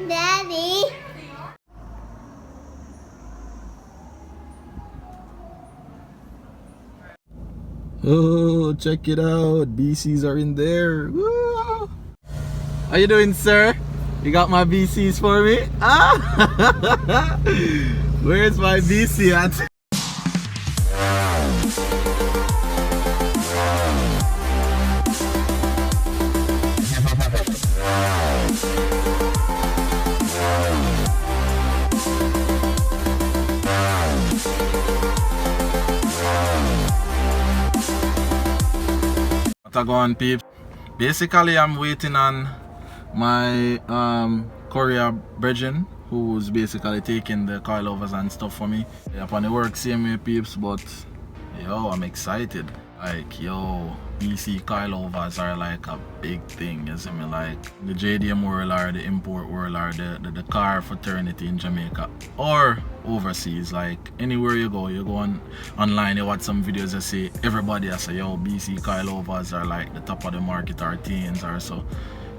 Daddy. Oh, check it out. BCs are in there. Woo! How you doing, sir? You got my BCs for me? Ah! Where's my BC at? What I go on, peeps? Basically, I'm waiting on my courier brethren, who's basically taking the coilovers and stuff for me. Yeah, upon the work same way, peeps, but yo, I'm excited. Like, yo, BC coilovers are like a big thing, you see me? Like the JDM world or the import world or the car fraternity in Jamaica or overseas. Like anywhere you go online, you watch some videos that say everybody say, yo, BC coilovers are like the top of the market or teens or so.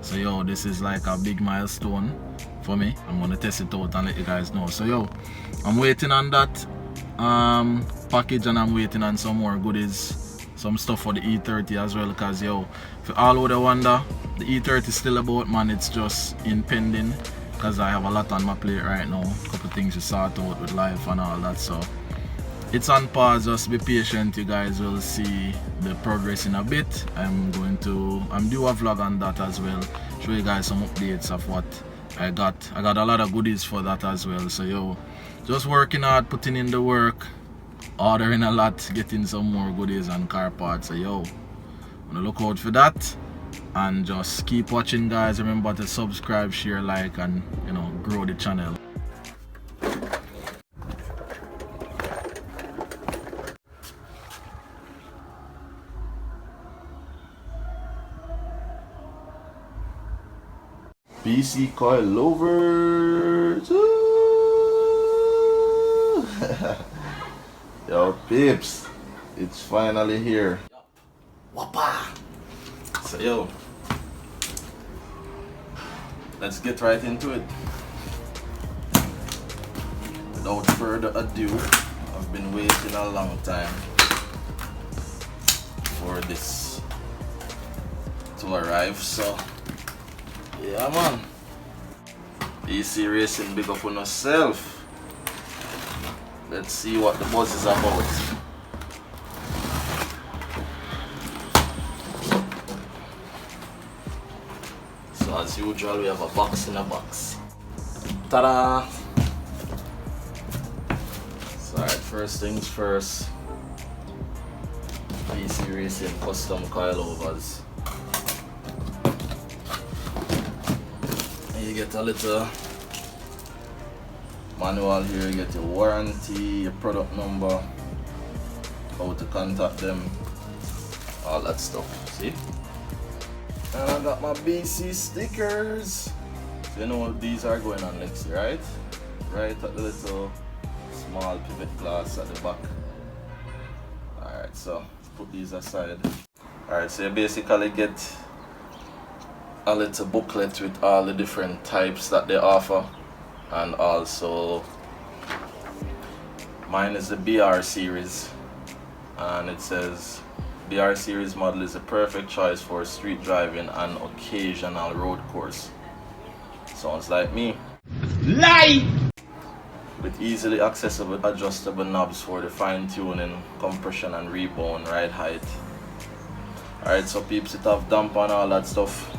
So yo, this is like a big milestone for me. I'm gonna test it out and let you guys know. So yo, I'm waiting on that package, and I'm waiting on some more goodies, some stuff for the E30 as well, because yo, if you all would wonder, the E30 is still about, man. It's just impending because I have a lot on my plate right now, a couple things to sort out with life and all that. So it's on pause, just be patient. You guys will see the progress in a bit. I'm due a vlog on that as well, show you guys some updates of what I got a lot of goodies for that as well. So yo, just working hard, putting in the work, ordering a lot, getting some more goodies and car parts. So yo, I'm gonna look out for that and just keep watching, guys. Remember to subscribe, share, like, and you know, grow the channel. BC Coilovers. Yo, peeps, it's finally here. Whoppa! So yo, let's get right into it. Without further ado, I've been waiting a long time for this to arrive, so yeah, man. BC Racing, big up on yourself. Let's see what the buzz is about. So as usual, we have a box in a box. Ta-da! So alright, first things first. BC Racing custom coilovers. And you get a little manual here, you get your warranty, your product number, how to contact them, all that stuff, see? And I got my BC stickers. So you know these are going on Lexus, right? Right at the little small pivot glass at the back. Alright, so let's put these aside. Alright, so you basically get a little booklet with all the different types that they offer. And also mine is the BR series, and it says BR series model is a perfect choice for street driving and occasional road course. Sounds like me. Lie! With easily accessible adjustable knobs for the fine tuning, compression and rebound, ride height. Alright, so peeps, it have damp and all that stuff.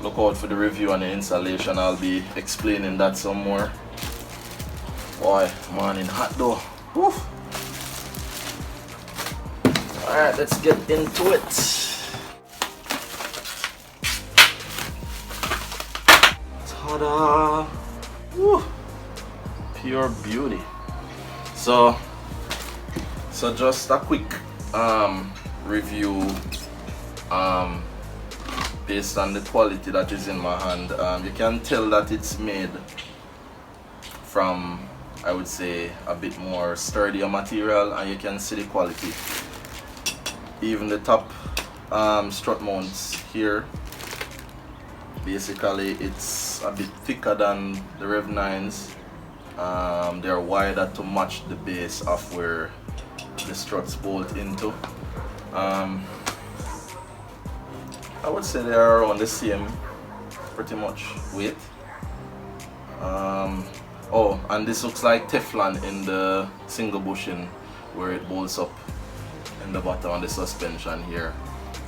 Look out for the review and the installation. I'll be explaining that some more. Boy, morning hot though. Woof. Alright, let's get into it. Ta-da! Woo. Pure beauty. So just a quick review based on the quality that is in my hand. You can tell that it's made from, I would say, a bit more sturdier material, and you can see the quality even the top strut mounts here, basically it's a bit thicker than the Rev 9s. They're wider to match the base of where the struts bolt into. I would say they are around the same pretty much weight. Oh, and this looks like Teflon in the single bushing where it bolts up in the bottom of the suspension here.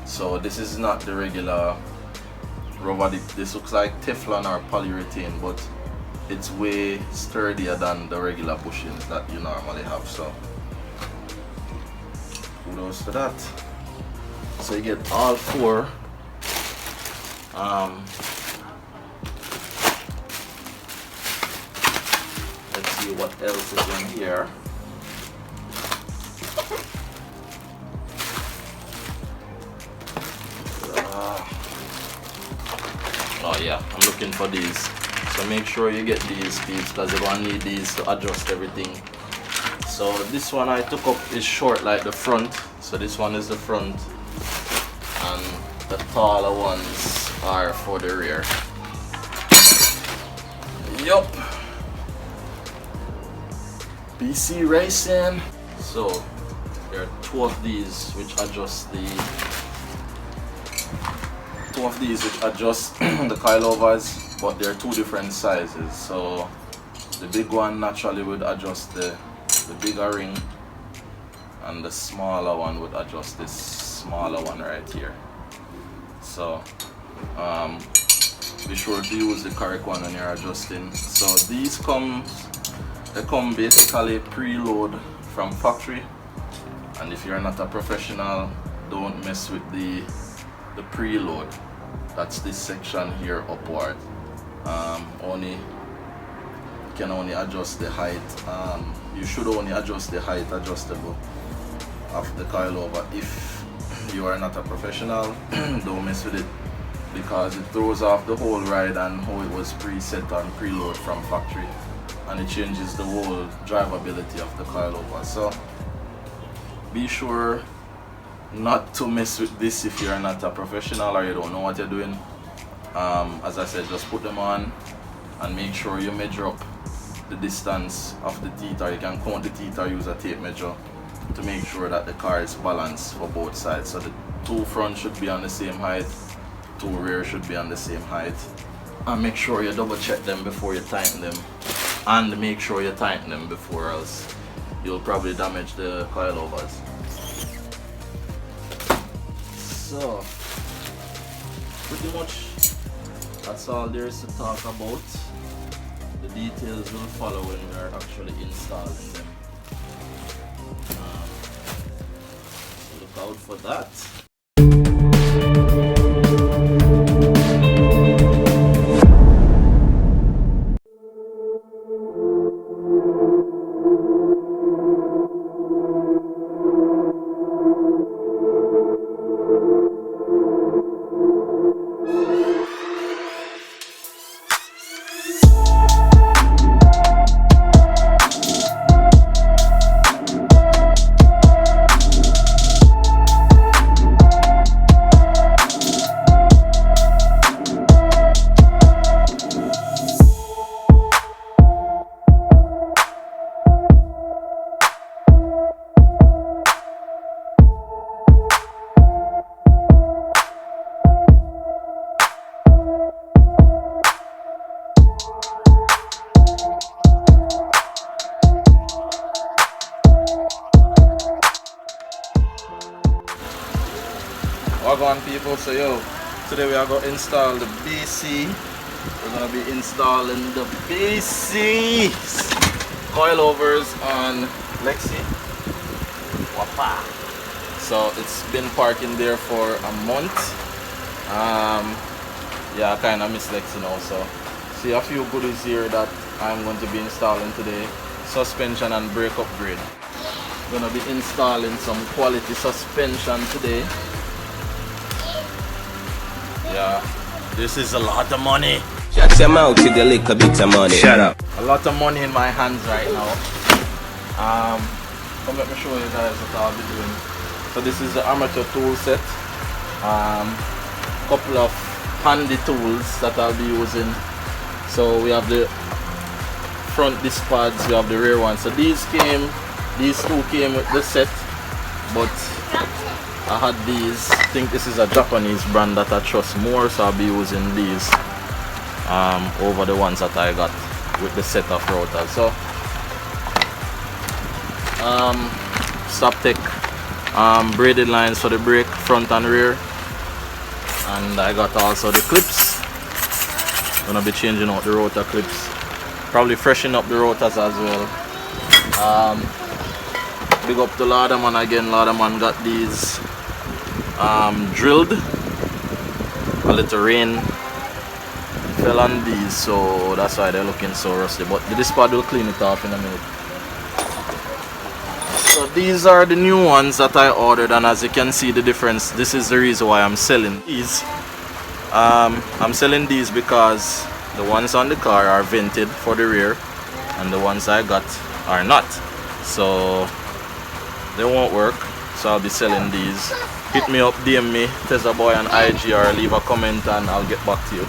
So this is not the regular rubber dip. This looks like Teflon or polyurethane, but it's way sturdier than the regular bushings that you normally have. So kudos to that. So you get all four. Let's see what else is in here. Oh yeah, I'm looking for these. So make sure you get these peeps, because you're gonna need these to adjust everything. So this one I took up is short like the front. So this one is the front, and the taller ones are for the rear. Yup. BC Racing. So there are two of these which adjust the the coilovers, but they're two different sizes. So the big one naturally would adjust the bigger ring, and the smaller one would adjust this smaller one right here. So be sure to use the correct one when you're adjusting. So these come basically preload from factory, and if you're not a professional, don't mess with the preload. That's this section here upward. You can only adjust the height. You should only adjust the height adjustable of the coilover. If you are not a professional, don't mess with it, because it throws off the whole ride and how it was preset and preload from factory, and it changes the whole drivability of the coilover. So be sure not to mess with this if you're not a professional or you don't know what you're doing. As I said, just put them on and make sure you measure up the distance of the teeth, or you can count the teeth or use a tape measure to make sure that the car is balanced for both sides. So the two front should be on the same height, two rear should be on the same height, and make sure you double check them before you tighten them, and make sure you tighten them before, else you'll probably damage the coilovers. So pretty much that's all there is to talk about. The details will follow when we are actually installing them. So look out for that. Wagwan people, so today we are going to install the BC. We're going to be installing the BC coilovers on Lexi. Wapa. So it's been parking there for a month. Yeah, I kind of miss Lexi now, so see a few goodies here that I'm going to be installing today. Suspension and brake upgrade. Going to be installing some quality suspension today. Yeah, this is a lot of money. Shut your mouth with a little bit of money. Shut up. A lot of money in my hands right now. Come let me show you guys what I'll be doing. So this is the amateur tool set. Couple of handy tools that I'll be using. So we have the front disc pads, we have the rear one. So these two came with the set, but I had these. I think this is a Japanese brand that I trust more, so I'll be using these over the ones that I got with the set of rotors. So stop tech braided lines for the brake, front and rear, and I got also the clips. Gonna be changing out the rotor clips, probably freshen up the rotors as well. Big up to Lauderman again. Lauderman got these drilled. A little rain fell on these, so that's why they're looking so rusty, but the disc pad will clean it off in a minute. So these are the new ones that I ordered, and as you can see the difference, this is the reason why I'm selling these. I'm selling these because the ones on the car are vented for the rear and the ones I got are not, so they won't work. So I'll be selling these. Hit me up, DM me, Tezzaboy on IG, or leave a comment and I'll get back to you.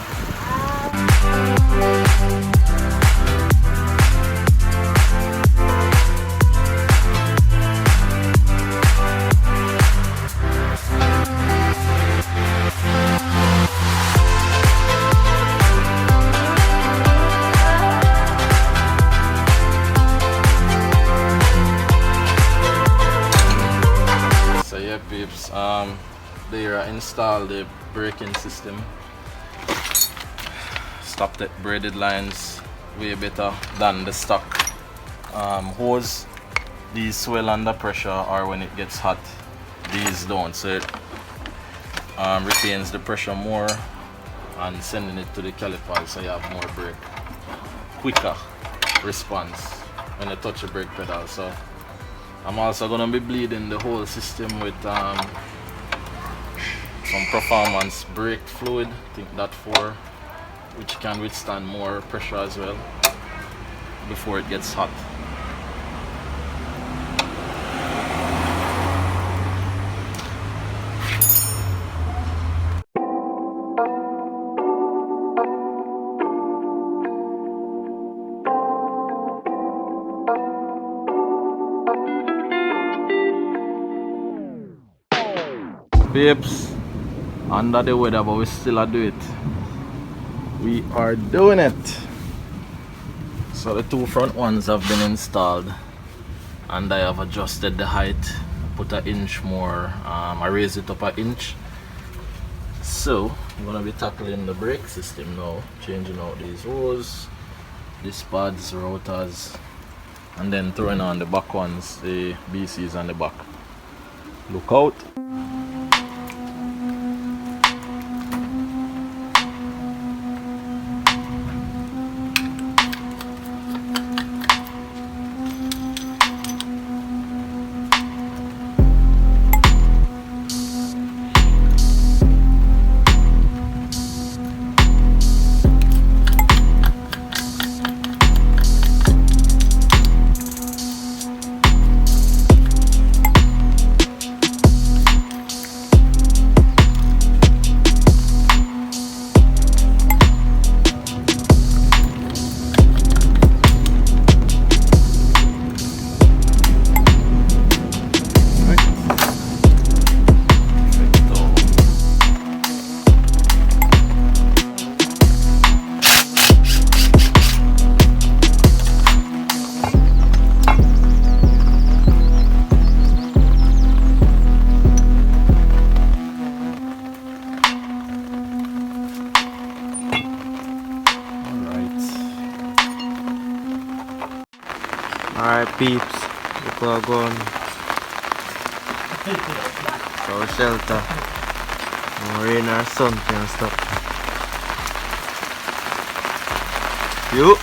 Peeps, they installed the braking system. Stop tech braided lines way better than the stock hose. These swell under pressure, or when it gets hot, these don't, so it retains the pressure more and sending it to the calipers, so you have more brake, quicker response when you touch the brake pedal. So I'm also going to be bleeding the whole system with some performance brake fluid, I think that for, which can withstand more pressure as well before it gets hot. Babes, under the weather, but we still do it. We are doing it. So the two front ones have been installed, and I have adjusted the height, put an inch more. I raised it up an inch. So I'm gonna be tackling the brake system now, changing out these hoses, these pads, rotors, and then throwing on the back ones, the BCs on the back. Look out. Alright peeps, look where we're going. Our shelter. No rain or sun can stop. You.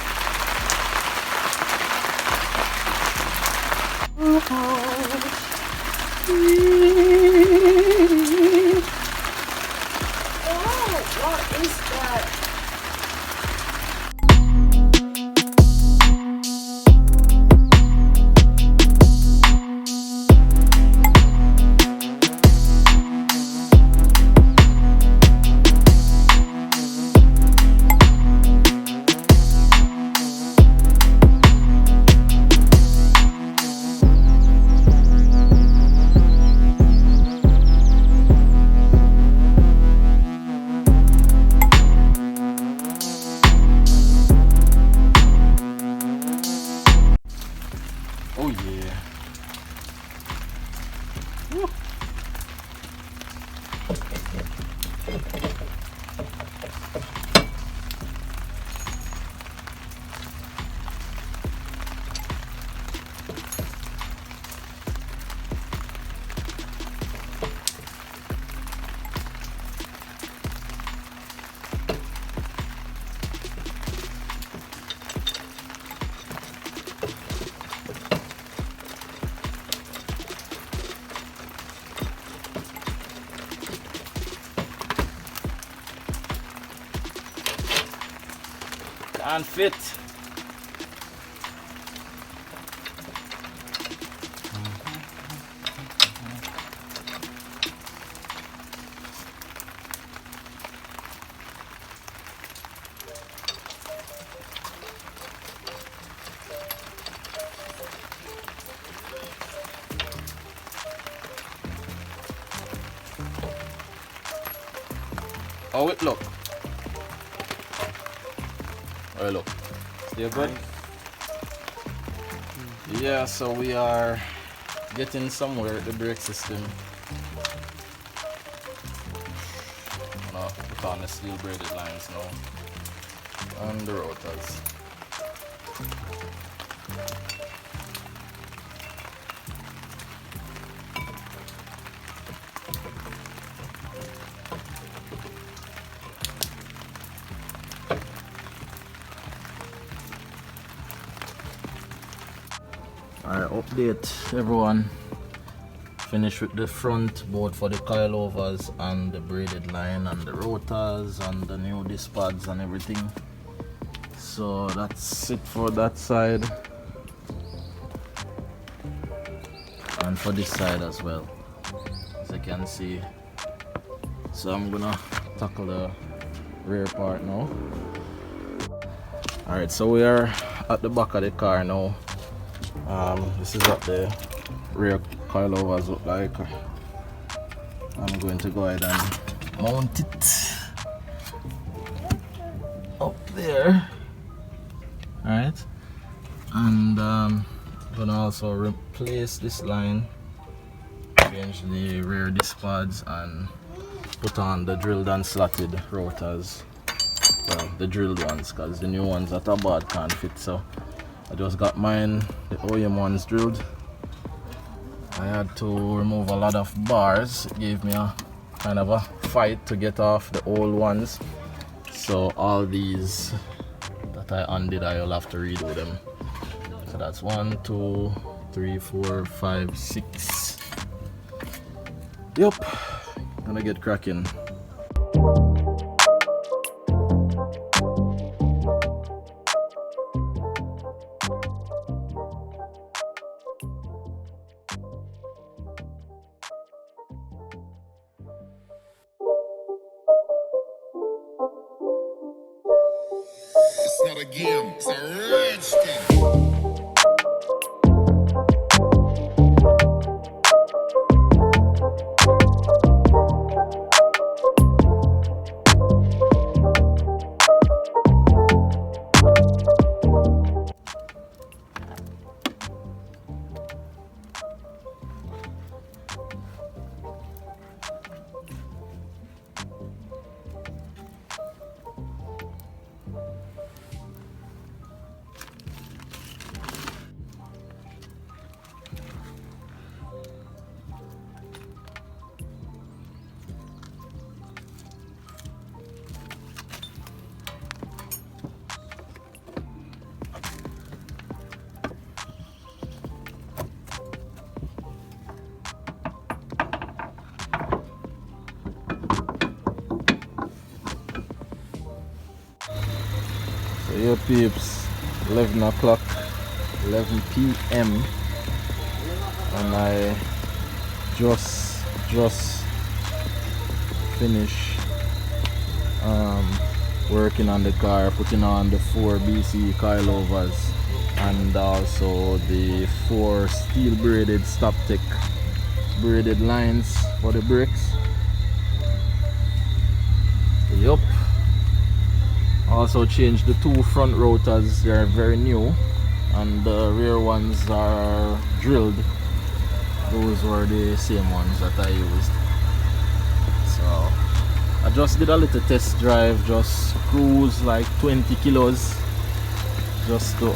What is that? Can't fit. How it look? How it look? Still good? Yeah, so we are getting somewhere with the brake system. Gonna put on the steel braided lines now and the rotors. Alright, update everyone. Finished with the front both for the coilovers and the braided line and the rotors and the new disc pads and everything. So that's it for that side. And for this side as well, as you can see. So I'm gonna tackle the rear part now. Alright, so we are at the back of the car now. This is what the rear coilovers look like. I'm going to go ahead and mount it up there. Alright, and gonna also replace this line, change the rear disc pads, and put on the drilled and slotted rotors. Well, the drilled ones, because the new ones that are bad can't fit. So I just got mine, the OEM ones drilled. I had to remove a lot of bars. It gave me a kind of a fight to get off the old ones. So all these that I undid, I will have to redo them. So that's 1, 2, 3, 4, 5, 6. Yup, gonna get cracking. It's not a game, it's a rich thing. So here peeps, 11 o'clock, 11 p.m. and I just finished working on the car, putting on the 4 BC coilovers and also the 4 steel braided StopTech braided lines for the brakes. Yup. Also changed the 2 front rotors. They are very new, and the rear ones are drilled. those were the same ones that I used. So I just did a little test drive, just cruise like 20 kilos just to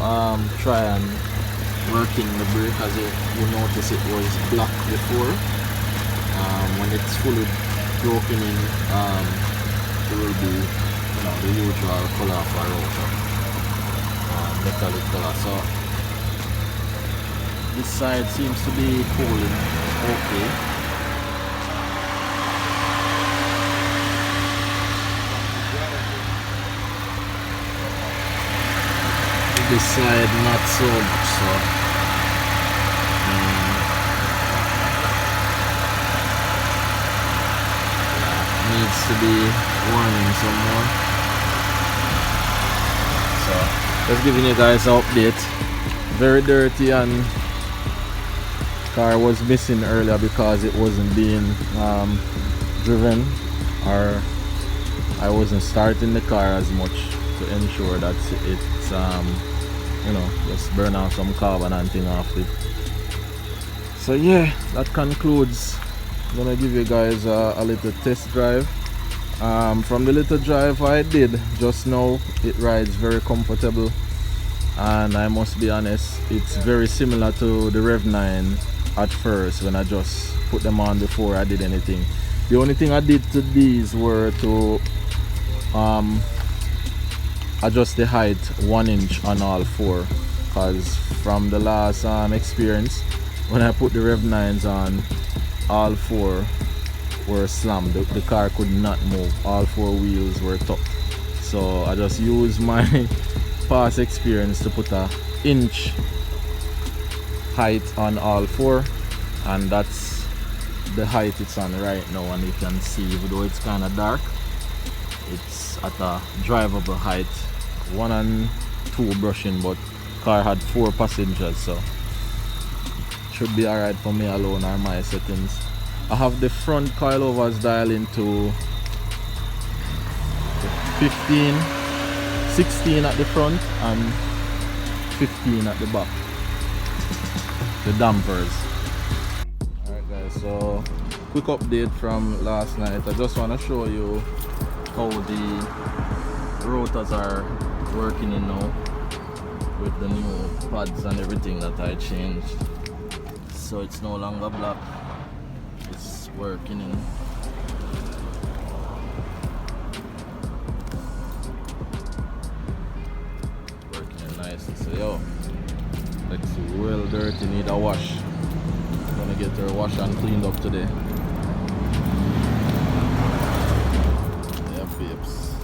try and working the brake. As you notice, it was black before. When it's fully broken in, it will be, you know, the usual color of a rotor, metallic color. So this side seems to be pulling okay. This side not so much, so needs to be warming some more. So just giving you guys an update. Very dirty, and car was missing earlier because it wasn't being driven, or I wasn't starting the car as much to ensure that it's you know, just burn out some carbon and thing off it. So yeah, that concludes. I'm gonna give you guys a little test drive. From the little drive I did just now, it rides very comfortable, and I must be honest, it's very similar to the Rev 9 at first when I just put them on before I did anything. The only thing I did to these were to adjust the height 1 inch on all four, because from the last experience when I put the Rev 9s on, all four were slammed. The car could not move. All four wheels were tucked. So I just used my past experience to put a inch height on all four, and that's the height it's on right now. And you can see, even though it's kind of dark, it's at a drivable height. 1 and 2 brushing, but car had 4 passengers, so should be alright for me alone or my settings. I have the front coilovers dialed into 15, 16 at the front and 15 at the back, the dampers. Alright guys, so quick update from last night. I just want to show you how the rotors are working in now with the new pads and everything that I changed. So it's no longer black, it's working in. Working in nicely. So yo, Lexus well dirty, need a wash. Gonna get her washed and cleaned up today. Yeah, babes.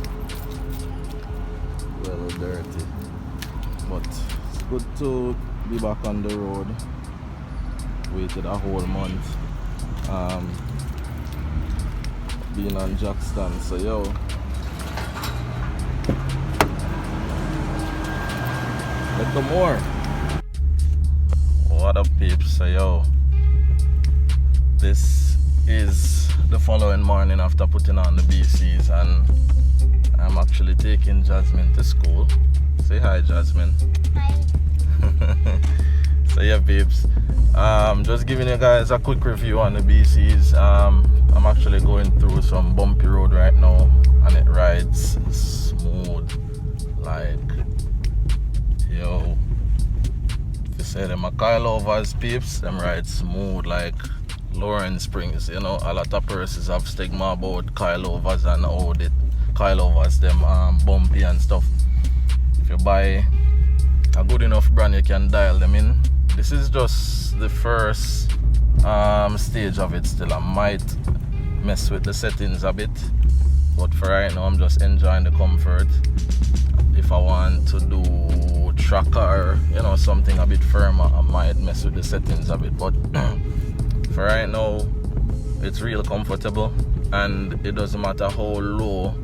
Well dirty, but it's good to be back on the road. Waited a whole month being on jack stand. So yo, let go more. What up peeps? So yo, this is the following morning after putting on the BCs, and I'm actually taking Jasmine to school. Say hi, Jasmine. Hi. So yeah, babes, just giving you guys a quick review on the BCs. I'm actually going through some bumpy road right now, and it rides smooth. Like, yo, if you say them a coilovers, peeps, them ride smooth like Lawrence Springs. You know, a lot of persons have stigma about coilovers and how the coilovers them bumpy and stuff. If you buy a good enough brand, you can dial them in. This is just the first stage of it. Still, I might mess with the settings a bit, but for right now I'm just enjoying the comfort. If I want to do tracker, you know, something a bit firmer, I might mess with the settings a bit, but for right now it's real comfortable, and it doesn't matter how low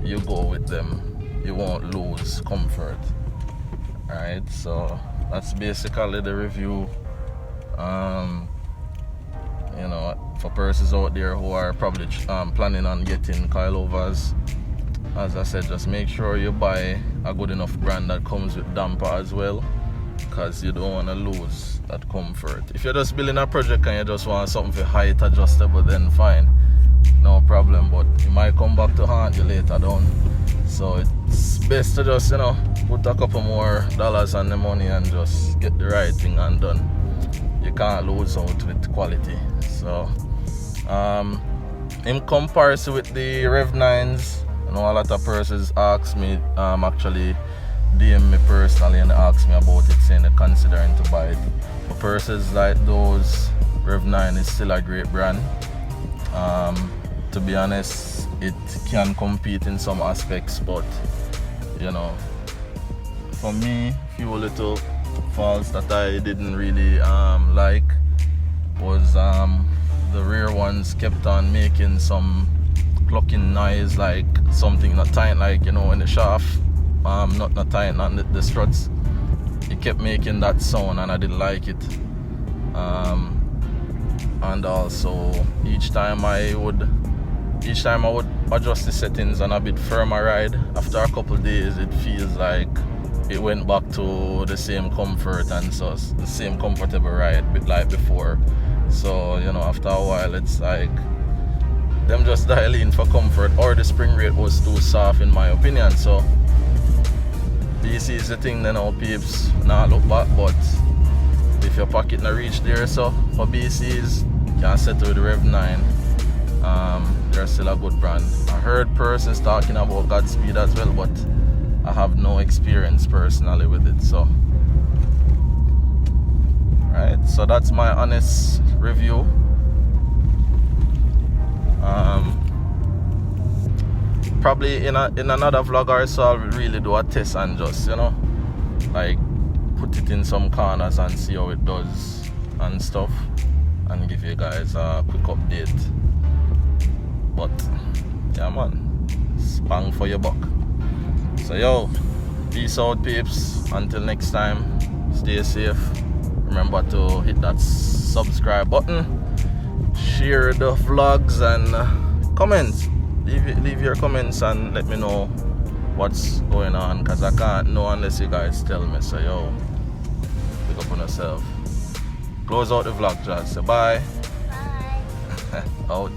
you go with them, you won't lose comfort. Alright, so that's basically the review. You know, for persons out there who are probably planning on getting coilovers, as I said, just make sure you buy a good enough brand that comes with damper as well. because you don't want to lose that comfort. If you're just building a project and you just want something for height adjustable, then fine, no problem, but it might come back to haunt you later down. So it's best to just, you know, put a couple more dollars on the money and just get the right thing and done. You can't lose out with quality. So in comparison with the Rev 9s, you know, a lot of persons ask me, actually DM me personally and ask me about it, saying they're considering to buy it. For persons like those, Rev 9 is still a great brand. To be honest, it can compete in some aspects, but you know, for me, few little faults that I didn't really like was the rear ones kept on making some clucking noise, like something not tight, like, you know, in the shaft, not tight on the struts. It kept making that sound and I didn't like it. And also each time I would adjust the settings on a bit firmer ride, after a couple days it feels like it went back to the same comfort and so the same comfortable ride bit like before. So, you know, after a while it's like them just dial in for comfort, or the spring rate was too soft in my opinion. So BC is the thing, you know, peeps. Nah, look back, but if your pocket not reach there, so for BCs, you can settle with the Rev 9. They're still a good brand. I heard persons talking about Godspeed as well, but I have no experience personally with it. So right, so that's my honest review. Probably in another vlog or so I'll really do a test and just, you know, like put it in some corners and see how it does and stuff, and give you guys a quick update. But yeah man, it's bang for your buck. So yo, peace out peeps, until next time, stay safe. Remember to hit that subscribe button, share the vlogs, and comments. Leave your comments and let me know what's going on, because I can't know unless you guys tell me. So yo, pick up on yourself. Close out the vlog, just say bye. Bye. Out.